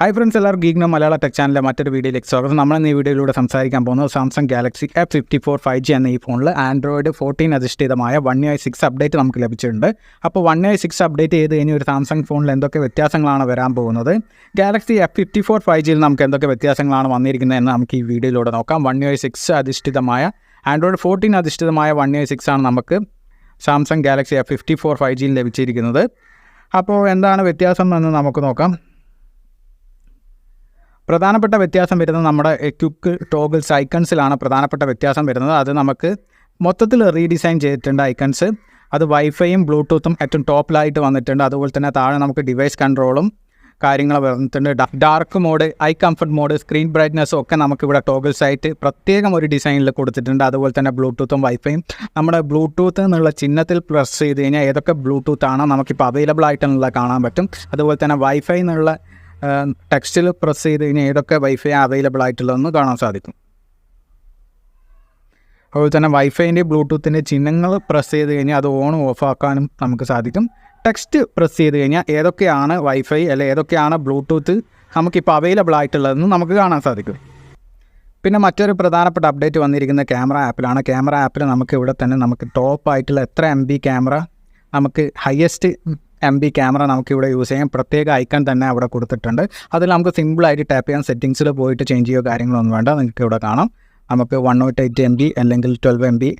Hi friends, എല്ലാവർക്കും ഗീഗ്നോ മലയാള tech ചാനലിലെ മറ്റൊരു വീഡിയോയിലേക്ക് സ്വാഗതം. നമ്മൾ ഈ വീഡിയോയിലൂടെ സംസാരിക്കാൻ പോകുന്നത് സാംസങ് ഗാലക്സി F54 5G എന്ന ഈ ഫോണിൽ ആൻഡ്രോയിഡ് 14 അധിഷ്ഠിതമായ One UI 6 അപ്ഡേറ്റ് നമുക്ക് ലഭിച്ചിട്ടുണ്ട്. അപ്പോൾ One UI 6 അപ്ഡേറ്റ് ചെയ്ത് കഴിഞ്ഞ് ഒരു സാംസങ് ഫോണിൽ എന്തൊക്കെ വ്യത്യാസങ്ങളാണ് വരാൻ പോകുന്നത്, ഗാലക്സി F54 5Gയിൽ നമുക്ക് എന്തൊക്കെ വ്യത്യാസങ്ങളാണ് വന്നിരിക്കുന്നത് എന്ന് നമുക്ക് ഈ വീഡിയോയിലൂടെ നോക്കാം. One UI 6 അധിഷ്ഠിതമായ ആൻഡ്രോയിഡ് 14 അധിഷ്ഠിതമായ One UI 6 ആണ് നമുക്ക് സാംസങ് ഗാലക്സി F54 5Gയിൽ ലഭിച്ചിരിക്കുന്നത്. അപ്പോൾ എന്താണ് വ്യത്യാസം എന്ന് നമുക്ക് നോക്കാം. പ്രധാനപ്പെട്ട വ്യത്യാസം വരുന്നത് നമ്മുടെ ക്വിക്ക് ടോഗിൾസ് ഐക്കൺസിലാണ് പ്രധാനപ്പെട്ട വ്യത്യാസം വരുന്നത്. അത് നമുക്ക് മൊത്തത്തിൽ റീഡിസൈൻ ചെയ്തിട്ടുണ്ട് ഐക്കൺസ്. അത് വൈഫൈയും ബ്ലൂടൂത്തും ഏറ്റവും ടോപ്പിലായിട്ട് വന്നിട്ടുണ്ട്. അതുപോലെ തന്നെ താഴെ നമുക്ക് ഡിവൈസ് കൺട്രോളും കാര്യങ്ങൾ വന്നിട്ടുണ്ട്. Dark mode, eye comfort mode, screen ബ്രൈറ്റ്നസ്സും ഒക്കെ നമുക്കിവിടെ ടോഗിൾസ് ആയിട്ട് പ്രത്യേകം ഒരു ഡിസൈനിൽ കൊടുത്തിട്ടുണ്ട്. അതുപോലെ തന്നെ ബ്ലൂടൂത്തും വൈഫൈയും നമ്മുടെ ബ്ലൂടൂത്ത് എന്നുള്ള ചിഹ്നത്തിൽ പ്രസ് ചെയ്ത് കഴിഞ്ഞാൽ ഏതൊക്കെ ബ്ലൂടൂത്താണോ നമുക്കിപ്പോൾ അവൈലബിൾ ആയിട്ടുള്ള കാണാൻ പറ്റും. അതുപോലെ തന്നെ വൈഫൈ എന്നുള്ള ടെക്സ്റ്റിൽ പ്രസ് ചെയ്ത് കഴിഞ്ഞാൽ ഏതൊക്കെ വൈഫൈ അവൈലബിൾ ആയിട്ടുള്ളതെന്ന് കാണാൻ സാധിക്കും. അതുപോലെ തന്നെ വൈഫൈൻ്റെ ബ്ലൂടൂത്തിൻ്റെ ചിഹ്നങ്ങൾ പ്രസ് ചെയ്ത് കഴിഞ്ഞാൽ അത് ഓൺ ഓഫ് ആക്കാനും നമുക്ക് സാധിക്കും. ടെക്സ്റ്റ് പ്രസ് ചെയ്ത് കഴിഞ്ഞാൽ ഏതൊക്കെയാണ് വൈഫൈ അല്ലെങ്കിൽ ഏതൊക്കെയാണ് ബ്ലൂടൂത്ത് നമുക്കിപ്പോൾ അവൈലബിൾ ആയിട്ടുള്ളതെന്ന് നമുക്ക് കാണാൻ സാധിക്കും. പിന്നെ മറ്റൊരു പ്രധാനപ്പെട്ട അപ്ഡേറ്റ് വന്നിരിക്കുന്ന ക്യാമറ ആപ്പിലാണ്. ക്യാമറ ആപ്പിൽ നമുക്ക് ഇവിടെ തന്നെ നമുക്ക് ടോപ്പ് ആയിട്ടുള്ള എത്ര MB ക്യാമറ, നമുക്ക് ഹയസ്റ്റ് MB ക്യാമറ നമുക്കിവിടെ യൂസ് ചെയ്യാം. പ്രത്യേക ഐക്കൺ തന്നെ അവിടെ കൊടുത്തിട്ടുണ്ട്. അതിൽ നമുക്ക് സിമ്പിളായിട്ട് ടാപ്പ് ചെയ്യാൻ, സെറ്റിങ്സിൽ പോയിട്ട് ചേഞ്ച് ചെയ്യുകയോ കാര്യങ്ങളൊന്നും വേണ്ട. നിങ്ങൾക്ക് ഇവിടെ കാണാം. നമുക്ക് 108 MB അല്ലെങ്കിൽ 12 MB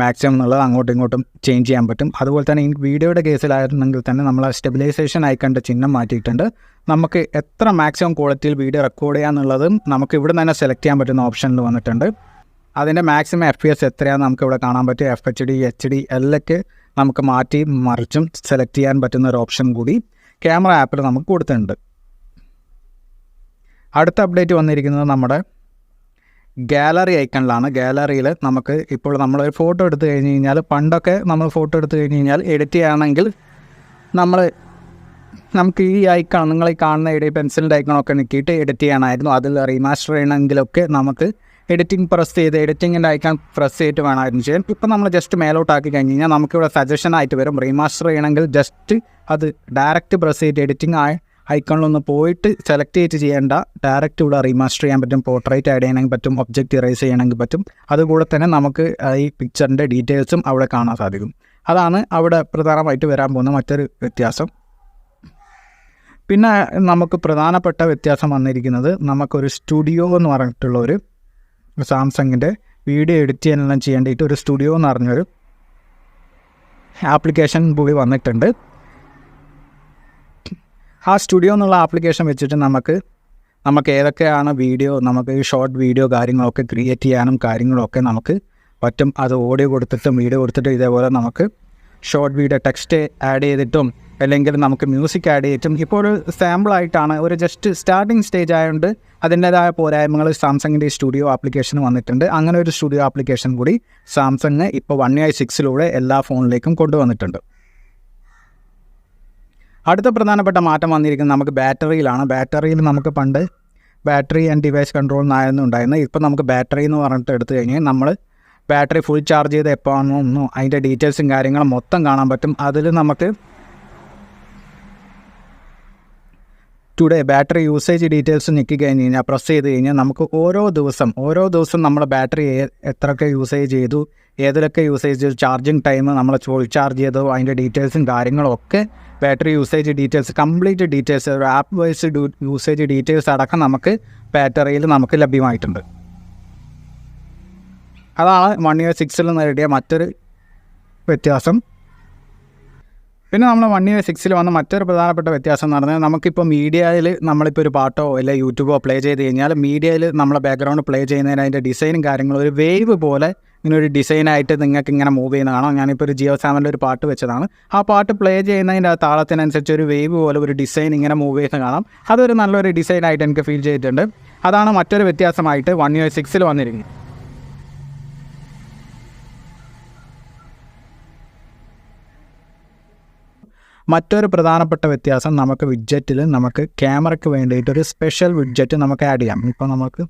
മാക്സിമം എന്നുള്ളത് അങ്ങോട്ടും ഇങ്ങോട്ടും ചേഞ്ച് ചെയ്യാൻ പറ്റും. അതുപോലെ തന്നെ ഈ വീഡിയോയുടെ കേസിലായിരുന്നെങ്കിൽ തന്നെ നമ്മൾ സ്റ്റെബിലൈസേഷൻ ഐക്കണിൻ്റെ ചിഹ്നം മാറ്റിയിട്ടുണ്ട്. നമുക്ക് എത്ര മാക്സിമം ക്വാളിറ്റിയിൽ വീഡിയോ റെക്കോർഡ് ചെയ്യാമെന്നുള്ളതും നമുക്ക് ഇവിടെ തന്നെ സെലക്ട് ചെയ്യാൻ പറ്റുന്ന ഓപ്ഷനിൽ വന്നിട്ടുണ്ട്. അതിൻ്റെ മാക്സിമം FPS എത്രയാണെന്ന് നമുക്ക് ഇവിടെ കാണാൻ പറ്റും. FHD, HD എല്ലൊക്കെ നമുക്ക് മാറ്റി മറിച്ചും സെലക്ട് ചെയ്യാൻ പറ്റുന്ന ഒരു ഓപ്ഷൻ കൂടി ക്യാമറ ആപ്പിൽ നമുക്ക് കൊടുത്തിട്ടുണ്ട്. അടുത്ത അപ്ഡേറ്റ് വന്നിരിക്കുന്നത് നമ്മുടെ ഗാലറി ഐക്കണിലാണ്. ഗാലറിയിൽ നമുക്ക് ഇപ്പോൾ നമ്മളൊരു ഫോട്ടോ എടുത്തു കഴിഞ്ഞ് കഴിഞ്ഞാൽ, പണ്ടൊക്കെ നമ്മൾ ഫോട്ടോ എടുത്തു കഴിഞ്ഞ് കഴിഞ്ഞാൽ എഡിറ്റ് ചെയ്യുകയാണെങ്കിൽ നമുക്ക് ഈ ഐക്കൺ, നിങ്ങൾ ഈ കാണുന്ന പെൻസിലിൻ്റെ ഐക്കണൊക്കെ നിൽക്കിയിട്ട് എഡിറ്റ് ചെയ്യാനായിരുന്നു. അതിൽ റീമാസ്റ്റർ ചെയ്യണമെങ്കിലൊക്കെ നമുക്ക് എഡിറ്റിങ്ങിൻ്റെ ഐക്കൺ പ്രസ് ചെയ്തിട്ട് വേണമായിരുന്നു ചെയ്യാൻ. ഇപ്പം നമ്മൾ ജസ്റ്റ് മേലോട്ടാക്കി കഴിഞ്ഞ് കഴിഞ്ഞാൽ നമുക്കിവിടെ സജഷനായിട്ട് വരും. റീമാസ്റ്റർ ചെയ്യണമെങ്കിൽ ജസ്റ്റ് അത് ഡയറക്റ്റ് പ്രസ് ചെയ്തിട്ട് എഡിറ്റിംഗ് ഐക്കണിലൊന്ന് പോയിട്ട് സെലക്ട് ചെയ്തിട്ട് ചെയ്യേണ്ട, ഡയറക്റ്റ് ഇവിടെ റീമാസ്റ്റർ ചെയ്യാൻ പറ്റും. പോർട്രേറ്റ് ആഡ് ചെയ്യണമെങ്കിൽ പറ്റും, ഒബ്ജക്റ്റ് ഇറേസ് ചെയ്യണമെങ്കിൽ പറ്റും. അതുകൂടെ തന്നെ നമുക്ക് ഈ പിക്ചറിൻ്റെ ഡീറ്റെയിൽസും അവിടെ കാണാൻ സാധിക്കും. അതാണ് അവിടെ പ്രധാനമായിട്ട് വരാൻ പോകുന്ന മറ്റൊരു വ്യത്യാസം. പിന്നെ നമുക്ക് പ്രധാനപ്പെട്ട വ്യത്യാസം വന്നിരിക്കുന്നത്, നമുക്കൊരു സ്റ്റുഡിയോ എന്ന് പറഞ്ഞിട്ടുള്ളൊരു സാംസങ്ങിൻ്റെ വീഡിയോ എഡിറ്റ് ചെയ്യാനെല്ലാം ചെയ്യേണ്ടിയിട്ട് ഒരു സ്റ്റുഡിയോ എന്ന് പറഞ്ഞൊരു ആപ്ലിക്കേഷൻ കൂടി വന്നിട്ടുണ്ട്. ആ സ്റ്റുഡിയോ എന്നുള്ള ആപ്ലിക്കേഷൻ വെച്ചിട്ട് നമുക്ക് ഏതൊക്കെയാണ് വീഡിയോ, നമുക്ക് ഷോർട്ട് വീഡിയോ കാര്യങ്ങളൊക്കെ ക്രിയേറ്റ് ചെയ്യാനും കാര്യങ്ങളൊക്കെ നമുക്ക് പറ്റും. അത് ഓഡിയോ കൊടുത്തിട്ടും വീഡിയോ കൊടുത്തിട്ടും ഇതേപോലെ നമുക്ക് ഷോർട്ട് വീഡിയോ ടെക്സ്റ്റ് ആഡ് ചെയ്തിട്ടും അല്ലെങ്കിൽ നമുക്ക് മ്യൂസിക് ആഡ് ചെയ്തിട്ടും. ഇപ്പോൾ ഒരു സാമ്പിളായിട്ടാണ്, ഒരു ജസ്റ്റ് സ്റ്റാർട്ടിങ് സ്റ്റേജ് ആയതുകൊണ്ട് അതിൻ്റേതായ പോരായ്മകൾ സാംസങ്ങിൻ്റെ സ്റ്റുഡിയോ ആപ്ലിക്കേഷന് വന്നിട്ടുണ്ട്. അങ്ങനെ ഒരു സ്റ്റുഡിയോ ആപ്ലിക്കേഷൻ കൂടി സാംസങ് ഇപ്പോൾ One UI 6 എല്ലാ ഫോണിലേക്കും കൊണ്ടുവന്നിട്ടുണ്ട്. അടുത്ത പ്രധാനപ്പെട്ട മാറ്റം വന്നിരിക്കുന്നത് നമുക്ക് ബാറ്ററിയിലാണ്. ബാറ്ററിയിൽ നമുക്ക് പണ്ട് ബാറ്ററി ആൻഡ് ഡിവൈസ് കൺട്രോൾ എന്നായിരുന്നു ഉണ്ടായിരുന്നത്. ഇപ്പോൾ നമുക്ക് ബാറ്ററി എന്ന് പറഞ്ഞിട്ട് എടുത്തു കഴിഞ്ഞാൽ നമ്മൾ ബാറ്ററി ഫുൾ ചാർജ് ചെയ്ത് എപ്പോഴാണെന്നോ അതിൻ്റെ ഡീറ്റെയിൽസും കാര്യങ്ങളും മൊത്തം കാണാൻ പറ്റും. അതിൽ നമുക്ക് ടുഡേ ബാറ്ററി യൂസേജ് ഡീറ്റെയിൽസ് ഞെക്കി കഴിഞ്ഞ് കഴിഞ്ഞാൽ, പ്രസ് ചെയ്ത് കഴിഞ്ഞാൽ നമുക്ക് ഓരോ ദിവസം നമ്മൾ ബാറ്ററി എത്രയൊക്കെ യൂസേജ് ചെയ്തു, ഏതിലൊക്കെ യൂസേജ് ചെയ്തു, ചാർജിങ് ടൈം, നമ്മൾ ഫുൾ ചാർജ് ചെയ്തു, അതിൻ്റെ ഡീറ്റെയിൽസും കാര്യങ്ങളും ഒക്കെ battery usage details, complete details, ഒരു ആപ്പ് വൈസ് യൂസേജ് ഡീറ്റെയിൽസ് അടക്കം നമുക്ക് ബാറ്ററിയിൽ നമുക്ക് ലഭ്യമായിട്ടുണ്ട്. അതാണ് One UI 6 നേടിയ മറ്റൊരു വ്യത്യാസം. പിന്നെ നമ്മൾ One UI 6 വന്ന മറ്റൊരു പ്രധാനപ്പെട്ട വ്യത്യാസം എന്ന് പറഞ്ഞാൽ, നമുക്കിപ്പോൾ മീഡിയയിൽ നമ്മളിപ്പോൾ ഒരു പാട്ടോ അല്ലെങ്കിൽ യൂട്യൂബോ പ്ലേ ചെയ്ത് കഴിഞ്ഞാൽ മീഡിയയിൽ നമ്മളെ ബാക്ക്ഗ്രൗണ്ട് പ്ലേ ചെയ്യുന്നതിന് അതിൻ്റെ ഡിസൈനും കാര്യങ്ങളും ഒരു വേവ് പോലെ ഇങ്ങനെ ഒരു ഡിസൈനായിട്ട് നിങ്ങൾക്ക് ഇങ്ങനെ മൂവ് ചെയ്യുന്ന കാണാം. ഞാനിപ്പോൾ ഒരു ജിയോ സാവനിൽ ഒരു പാട്ട് വെച്ചതാണ്. ആ പാട്ട് പ്ലേ ചെയ്യുന്നതിൻ്റെ താളത്തിനനുസരിച്ച് ഒരു വേവ് പോലെ ഒരു ഡിസൈൻ ഇങ്ങനെ മൂവ് ചെയ്യുന്ന കാണാം. അതൊരു നല്ലൊരു ഡിസൈനായിട്ട് എനിക്ക് ഫീൽ ചെയ്തിട്ടുണ്ട്. അതാണ് മറ്റൊരു വ്യത്യാസമായിട്ട് One UI 6 വന്നിരിക്കുന്നത്. മറ്റൊരു പ്രധാനപ്പെട്ട വ്യത്യാസം, നമുക്ക് വിഡ്ജറ്റിൽ നമുക്ക് ക്യാമറയ്ക്ക് വേണ്ടിയിട്ടൊരു സ്പെഷ്യൽ വിഡ്ജറ്റ് നമുക്ക് ആഡ് ചെയ്യാം. ഇപ്പോൾ നമുക്ക്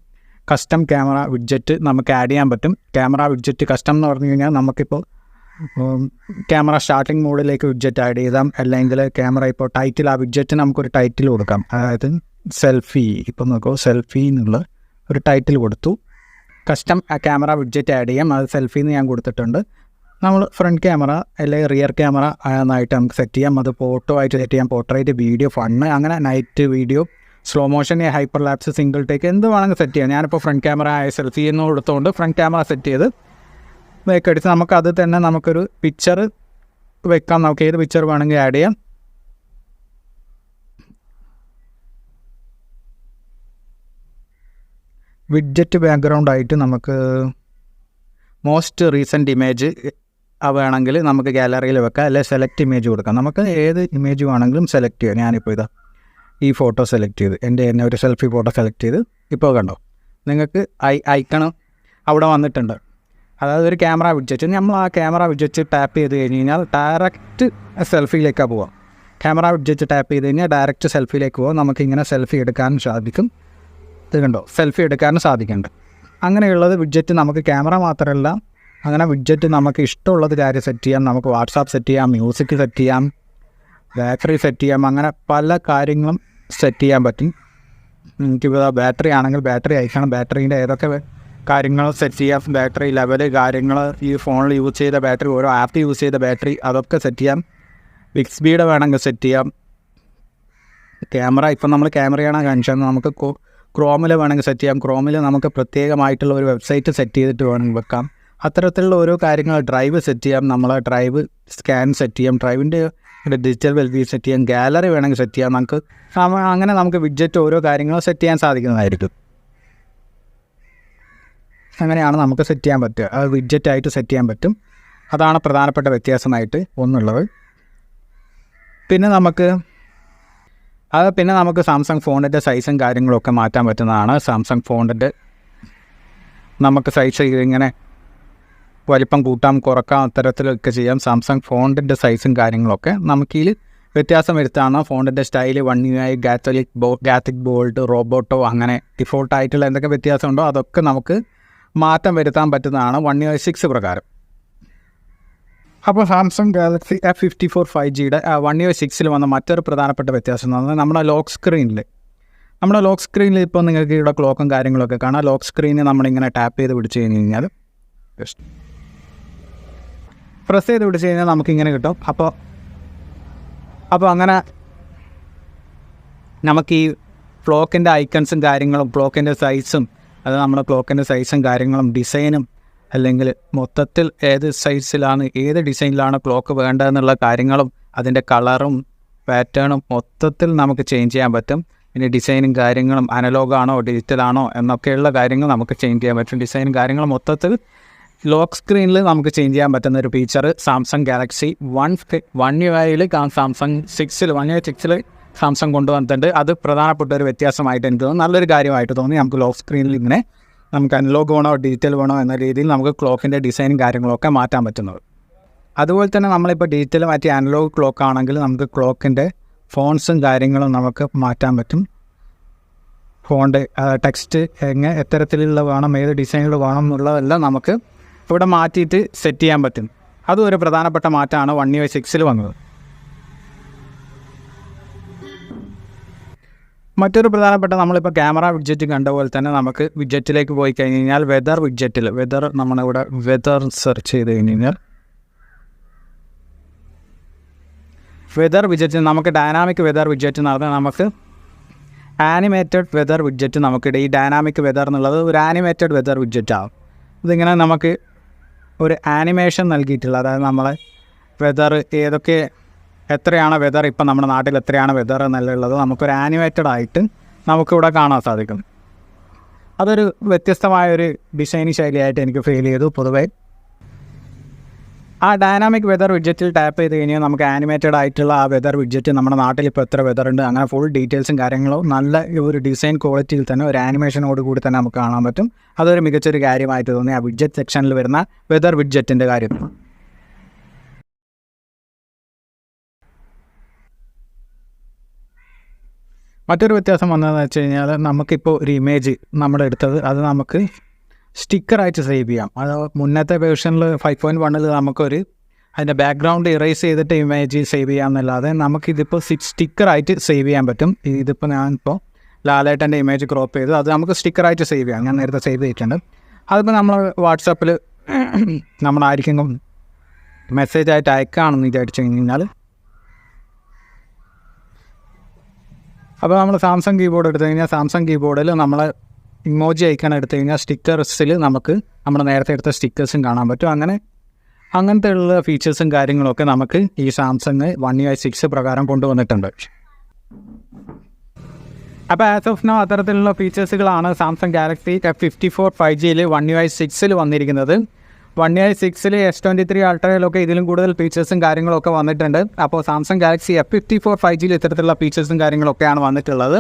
കസ്റ്റം ക്യാമറ വിഡ്ജറ്റ് നമുക്ക് ആഡ് ചെയ്യാൻ പറ്റും. ക്യാമറ വിഡ്ജറ്റ് കസ്റ്റം എന്ന് പറഞ്ഞു കഴിഞ്ഞാൽ നമുക്കിപ്പോൾ ക്യാമറ സ്റ്റാർട്ടിംഗ് മോഡിലേക്ക് വിഡ്ജറ്റ് ആഡ് ചെയ്താം, അല്ലെങ്കിൽ ക്യാമറ ഇപ്പോൾ ടൈറ്റിൽ, ആ വിഡ്ജറ്റ് നമുക്കൊരു ടൈറ്റിൽ കൊടുക്കാം. അതായത് സെൽഫി. ഇപ്പം നോക്കൂ, സെൽഫി എന്നുള്ള ഒരു ടൈറ്റിൽ കൊടുത്തു. കസ്റ്റം ക്യാമറ വിഡ്ജറ്റ് ആഡ് ചെയ്യാം. അത് സെൽഫി എന്ന് ഞാൻ കൊടുത്തിട്ടുണ്ട്. നമ്മൾ ഫ്രണ്ട് ക്യാമറ അല്ലെങ്കിൽ റിയർ ക്യാമറ എന്നായിട്ട് നമുക്ക് സെറ്റ് ചെയ്യാം. അത് ഫോട്ടോ ആയിട്ട് സെറ്റ് ചെയ്യാം, പോർട്രേറ്റ്, വീഡിയോ, ഫണ്ണ്, അങ്ങനെ night video, slow motion, hyper lapse, single take, എന്ത് വേണമെങ്കിൽ സെറ്റ് ചെയ്യാം. ഞാനിപ്പോൾ ഫ്രണ്ട് ക്യാമറ ആയ സെൽഫി എന്ന് കൊടുത്തുകൊണ്ട് ഫ്രണ്ട് ക്യാമറ സെറ്റ് ചെയ്ത് വേക്കടിച്ച് നമുക്കത് തന്നെ നമുക്കൊരു പിക്ചർ വെക്കാം. നമുക്ക് ഏത് പിക്ചർ വേണമെങ്കിൽ ആഡ് ചെയ്യാം. വിഡ്ജറ്റ് ബാക്ക്ഗ്രൗണ്ട് ആയിട്ട് നമുക്ക് മോസ്റ്റ് റീസെൻറ്റ് ഇമേജ് വേണമെങ്കിൽ നമുക്ക് ഗാലറിയിൽ വെക്കാം, അല്ലെങ്കിൽ സെലക്ട് ഇമേജ് കൊടുക്കാം. നമുക്ക് ഏത് ഇമേജ് വേണമെങ്കിലും സെലക്ട് ചെയ്യാം. ഞാനിപ്പോൾ ഇതാ ഈ ഫോട്ടോ സെലക്ട് ചെയ്ത് എൻ്റെ തന്നെ ഒരു സെൽഫി ഫോട്ടോ സെലക്ട് ചെയ്ത് ഇപ്പോൾ കണ്ടോ നിങ്ങൾക്ക് ഐക്കൺ അവിടെ വന്നിട്ടുണ്ട്. അതായത് ഒരു ക്യാമറ വിഡ്ജറ്റ്. നമ്മൾ ആ ക്യാമറ വിഡ്ജറ്റ് ടാപ്പ് ചെയ്ത് കഴിഞ്ഞ് കഴിഞ്ഞാൽ ഡയറക്റ്റ് സെൽഫിയിലേക്കാണ് പോവാം. ക്യാമറ വിഡ്ജറ്റ് ടാപ്പ് ചെയ്ത് കഴിഞ്ഞാൽ ഡയറക്റ്റ് സെൽഫിയിലേക്ക് പോകാം. നമുക്കിങ്ങനെ സെൽഫി എടുക്കാനും സാധിക്കും. ഇത് കണ്ടോ, സെൽഫി എടുക്കാനും സാധിക്കുന്നുണ്ട്. അങ്ങനെയുള്ളത് വിഡ്ജറ്റ് നമുക്ക് ക്യാമറ മാത്രമല്ല, അങ്ങനെ വിഡ്ജറ്റ് നമുക്ക് ഇഷ്ടമുള്ളത് കാര്യം സെറ്റ് ചെയ്യാം. നമുക്ക് വാട്സാപ്പ് സെറ്റ് ചെയ്യാം, മ്യൂസിക് സെറ്റ് ചെയ്യാം, ബാറ്ററി സെറ്റ് ചെയ്യാം, അങ്ങനെ പല കാര്യങ്ങളും സെറ്റ് ചെയ്യാൻ പറ്റും. എനിക്കിപ്പോൾ ബാറ്ററി ആണെങ്കിൽ ബാറ്ററി അയക്കണം, ബാറ്ററീൻ്റെ ഏതൊക്കെ കാര്യങ്ങൾ സെറ്റ് ചെയ്യാം, ബാറ്ററി ലെവല് കാര്യങ്ങൾ, ഈ ഫോണിൽ യൂസ് ചെയ്ത ബാറ്ററി, ഓരോ ആപ്പ് യൂസ് ചെയ്ത ബാറ്ററി, അതൊക്കെ സെറ്റ് ചെയ്യാം. ബിക്സ്ബിയുടെ വേണമെങ്കിൽ സെറ്റ് ചെയ്യാം. ക്യാമറ ഇപ്പം നമ്മൾ ക്യാമറയാണ് കാണിച്ചത്. നമുക്ക് ക്രോമിൽ വേണമെങ്കിൽ സെറ്റ് ചെയ്യാം. ക്രോമിൽ നമുക്ക് പ്രത്യേകമായിട്ടുള്ള ഒരു വെബ്സൈറ്റ് സെറ്റ് ചെയ്തിട്ട് വേണമെങ്കിൽ വെക്കാം. അത്തരത്തിലുള്ള ഓരോ കാര്യങ്ങൾ, ഡ്രൈവ് സെറ്റ് ചെയ്യാം, നമ്മളെ ഡ്രൈവ് സ്കാൻ സെറ്റ് ചെയ്യാം, ഡ്രൈവിൻ്റെ ഡിജിറ്റൽ വെൽവി സെറ്റ് ചെയ്യാം, ഗാലറി വേണമെങ്കിൽ സെറ്റ് ചെയ്യാം. നമുക്ക് അങ്ങനെ നമുക്ക് വിഡ്ജറ്റ് ഓരോ കാര്യങ്ങളും സെറ്റ് ചെയ്യാൻ സാധിക്കുന്നതായിരിക്കും. അങ്ങനെയാണ് നമുക്ക് സെറ്റ് ചെയ്യാൻ പറ്റുക. അത് വിഡ്ജറ്റായിട്ട് സെറ്റ് ചെയ്യാൻ പറ്റും. അതാണ് പ്രധാനപ്പെട്ട വ്യത്യാസമായിട്ട് ഒന്നുള്ളത്. പിന്നെ നമുക്ക് സാംസങ് ഫോണിൻ്റെ സൈസും കാര്യങ്ങളൊക്കെ മാറ്റാൻ പറ്റുന്നതാണ്. സാംസങ് ഫോണിൻ്റെ നമുക്ക് സൈസ് ഇങ്ങനെ വലിപ്പം കൂട്ടാം, കുറക്കാം, അത്തരത്തിലൊക്കെ ചെയ്യാം. സാംസങ് ഫോണിൻ്റെ സൈസും കാര്യങ്ങളൊക്കെ നമുക്കിതിൽ വ്യത്യാസം വരുത്താണ്. ഫോണിൻ്റെ സ്റ്റൈല്, 1 UI, ഗാത്തിക് ബോൾട്ട്, റോബോട്ടോ, അങ്ങനെ ഡിഫോൾട്ടായിട്ടുള്ള എന്തൊക്കെ വ്യത്യാസമുണ്ടോ അതൊക്കെ നമുക്ക് മാറ്റം വരുത്താൻ പറ്റുന്നതാണ് 1 UI 6 പ്രകാരം. അപ്പോൾ സാംസങ് ഗാലക്സി F54 5Gയുടെ 1 UI 6 വന്ന മറ്റൊരു പ്രധാനപ്പെട്ട വ്യത്യാസം എന്ന് പറഞ്ഞാൽ നമ്മുടെ ലോക്ക് സ്ക്രീനിൽ ഇപ്പോൾ നിങ്ങൾക്ക് ഇവിടെ ക്ലോക്കും കാര്യങ്ങളൊക്കെ കാണാം. ലോക്ക് സ്ക്രീനിൽ നമ്മളിങ്ങനെ ടാപ്പ് ചെയ്ത് പിടിച്ച് കഴിഞ്ഞ് കഴിഞ്ഞാൽ പ്രസ് ചെയ്ത് പിടിച്ച് കഴിഞ്ഞാൽ നമുക്കിങ്ങനെ കിട്ടും. അപ്പോൾ അങ്ങനെ നമുക്ക് ഈ ക്ലോക്കിൻ്റെ ഐക്കൺസും കാര്യങ്ങളും, ക്ലോക്കിൻ്റെ സൈസും, അത് നമ്മുടെ ക്ലോക്കിൻ്റെ സൈസും കാര്യങ്ങളും, ഡിസൈനും, അല്ലെങ്കിൽ മൊത്തത്തിൽ ഏത് സൈസിലാണ്, ഏത് ഡിസൈനിലാണ് ക്ലോക്ക് വേണ്ടതെന്നുള്ള കാര്യങ്ങളും, അതിൻ്റെ കളറും പാറ്റേണും മൊത്തത്തിൽ നമുക്ക് ചേഞ്ച് ചെയ്യാൻ പറ്റും. പിന്നെ ഡിസൈനും കാര്യങ്ങളും അനലോഗാണോ ഡിജിറ്റലാണോ എന്നൊക്കെയുള്ള കാര്യങ്ങൾ നമുക്ക് ചേഞ്ച് ചെയ്യാൻ പറ്റും. ഡിസൈനും കാര്യങ്ങളും മൊത്തത്തിൽ ലോക്ക് സ്ക്രീനിൽ നമുക്ക് ചേഞ്ച് ചെയ്യാൻ പറ്റുന്ന ഒരു ഫീച്ചർ സാംസങ് ഗാലക്സി 1 UIയിൽ സാംസങ് 1 UI 6 സാംസങ് കൊണ്ടുവന്നിട്ടുണ്ട്. അത് പ്രധാനപ്പെട്ട ഒരു വ്യത്യാസമായിട്ട് എനിക്ക് തോന്നുന്നു, നല്ലൊരു കാര്യമായിട്ട് തോന്നി. നമുക്ക് ലോക്ക് സ്ക്രീനിൽ ഇങ്ങനെ നമുക്ക് അനലോഗ് വേണോ ഡിജിറ്റൽ വേണോ എന്ന രീതിയിൽ നമുക്ക് ക്ലോക്കിൻ്റെ ഡിസൈനും കാര്യങ്ങളൊക്കെ മാറ്റാൻ പറ്റുന്നത്. അതുപോലെ തന്നെ നമ്മളിപ്പോൾ ഡിജിറ്റൽ മാറ്റി അനലോഗ് ക്ലോക്ക് ആണെങ്കിൽ നമുക്ക് ക്ലോക്കിൻ്റെ ഫോൺസും കാര്യങ്ങളും നമുക്ക് മാറ്റാൻ പറ്റും. ഫോണിൻ്റെ ടെക്സ്റ്റ് എത്തരത്തിലുള്ള വേണം, ഏത് ഡിസൈനിൽ വേണം എന്നുള്ളതെല്ലാം നമുക്ക് ഇവിടെ മാറ്റിയിട്ട് സെറ്റ് ചെയ്യാൻ പറ്റും. അതും ഒരു പ്രധാനപ്പെട്ട മാറ്റമാണ് 1 UI 6 വന്നത്. മറ്റൊരു പ്രധാനപ്പെട്ട നമ്മളിപ്പോൾ ക്യാമറ വിഡ്ജറ്റ് കണ്ട പോലെ തന്നെ നമുക്ക് വിഡ്ജറ്റിലേക്ക് പോയി കഴിഞ്ഞ് കഴിഞ്ഞാൽ വെതർ നമ്മളിവിടെ വെതർ സെർച്ച് ചെയ്ത് കഴിഞ്ഞ് കഴിഞ്ഞാൽ വെതർ വിഡ്ജറ്റ് നമുക്ക് ഡൈനാമിക് വെതർ വിഡ്ജറ്റ് എന്ന് പറഞ്ഞാൽ നമുക്ക് ആനിമേറ്റഡ് വെതർ വിഡ്ജറ്റ് നമുക്കിടെ ഈ ഡൈനാമിക് വെതർ എന്നുള്ളത് ഒരു ആനിമേറ്റഡ് വെതർ വിഡ്ജറ്റ് ആവും. ഇതിങ്ങനെ നമുക്ക് ഒരു ആനിമേഷൻ നൽകിയിട്ടുള്ള, അതായത് നമ്മളെ വെതർ എത്രയാണ് വെതർ, ഇപ്പം നമ്മുടെ നാട്ടിൽ എത്രയാണ് വെതർ എന്നുള്ളത് നമുക്കൊരു ആനിമേറ്റഡ് ആയിട്ട് നമുക്കിവിടെ കാണാൻ സാധിക്കും. അതൊരു വ്യത്യസ്തമായൊരു ഡിസൈനിങ് ശൈലിയായിട്ട് എനിക്ക് ഫീൽ ചെയ്തു. പൊതുവേ ആ ഡൈനാമിക് വെതർ വിഡ്ജറ്റിൽ ടാപ്പ് ചെയ്ത് കഴിഞ്ഞാൽ നമുക്ക് ആനിമേറ്റഡ് ആയിട്ടുള്ള ആ വെതർ വിഡ്ജറ്റ് നമ്മുടെ നാട്ടിൽ ഇപ്പോൾ എത്ര വെതർ ഉണ്ട് അങ്ങനെ ഫുൾ ഡീറ്റെയിൽസും കാര്യങ്ങളും നല്ല ഒരു ഡിസൈൻ ക്വാളിറ്റിയിൽ തന്നെ ഒരു ആനിമേഷനോട് കൂടി തന്നെ നമുക്ക് കാണാൻ പറ്റും. അതൊരു മികച്ചൊരു കാര്യമായിട്ട് തോന്നി ആ വിഡ്ജറ്റ് സെക്ഷനിൽ വരുന്ന വെതർ വിഡ്ജറ്റിൻ്റെ കാര്യം. മറ്റൊരു വ്യത്യാസം വന്നതെന്ന് വെച്ച് കഴിഞ്ഞാൽ നമുക്കിപ്പോൾ ഒരു ഇമേജ് നമ്മുടെ എടുത്തത് അത് നമുക്ക് സ്റ്റിക്കറായിട്ട് സേവ് ചെയ്യാം. അത് മുന്നത്തെ വേർഷനിൽ 5.1 നമുക്കൊരു അതിൻ്റെ ബാക്ക്ഗ്രൗണ്ട് ഇറേസ് ചെയ്തിട്ട് ഇമേജ് സേവ് ചെയ്യാമെന്നല്ലാതെ നമുക്കിതിപ്പോൾ സ്റ്റിക്കറായിട്ട് സേവ് ചെയ്യാൻ പറ്റും. ഇതിപ്പോൾ ഞാനിപ്പോൾ ലാലേട്ടൻ്റെ ഇമേജ് ക്രോപ്പ് ചെയ്ത് അത് നമുക്ക് സ്റ്റിക്കറായിട്ട് സേവ് ചെയ്യാം. ഞാൻ നേരത്തെ സേവ് ചെയ്തിട്ടുണ്ട്. അതിപ്പോൾ നമ്മൾ വാട്സാപ്പിൽ നമ്മളായിരിക്കും മെസ്സേജായിട്ട് അയക്കുകയാണെന്ന് വിചാരിച്ചു കഴിഞ്ഞാൽ, അപ്പോൾ നമ്മൾ സാംസങ് കീബോർഡ് എടുത്തു കഴിഞ്ഞാൽ സാംസങ് കീബോർഡിൽ നമ്മൾ ഇമോജി ഐക്കൺ എടുത്തു കഴിഞ്ഞാൽ സ്റ്റിക്കേഴ്സിൽ നമുക്ക് നമ്മൾ നേരത്തെ എടുത്ത സ്റ്റിക്കേഴ്സും കാണാൻ പറ്റും. അങ്ങനത്തെ ഉള്ള ഫീച്ചേഴ്സും കാര്യങ്ങളൊക്കെ നമുക്ക് ഈ സാംസങ് One UI 6 പ്രകാരം കൊണ്ടുവന്നിട്ടുണ്ട്. അപ്പോൾ ആസ് ഓഫ് നൗ അത്തരത്തിലുള്ള ഫീച്ചേഴ്സുകളാണ് സാംസങ് ഗാലക്സി F54 5Gയിൽ One UI 6 വന്നിരിക്കുന്നത്. One UI 6 S23 അൾട്രയിലൊക്കെ ഇതിലും കൂടുതൽ ഫീച്ചേഴ്സും കാര്യങ്ങളൊക്കെ വന്നിട്ടുണ്ട്. അപ്പോൾ സാംസങ് ഗാലക്സി F54 5Gയിൽ ഇത്തരത്തിലുള്ള ഫീച്ചേഴ്സും കാര്യങ്ങളൊക്കെയാണ് വന്നിട്ടുള്ളത്.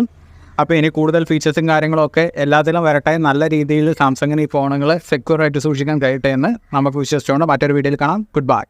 അപ്പോൾ ഇനി കൂടുതൽ ഫീച്ചേഴ്സും കാര്യങ്ങളൊക്കെ എല്ലാത്തിലും വരട്ടെ. നല്ല രീതിയിൽ സാംസങ്ങിന് ഈ ഫോണുകൾ സെക്യൂറായിട്ട് സൂക്ഷിക്കാൻ കഴിയട്ടെ എന്ന് നമുക്ക് വിശ്വസിച്ചുകൊണ്ട് മറ്റൊരു വീഡിയോയിൽ കാണാം. Good bye.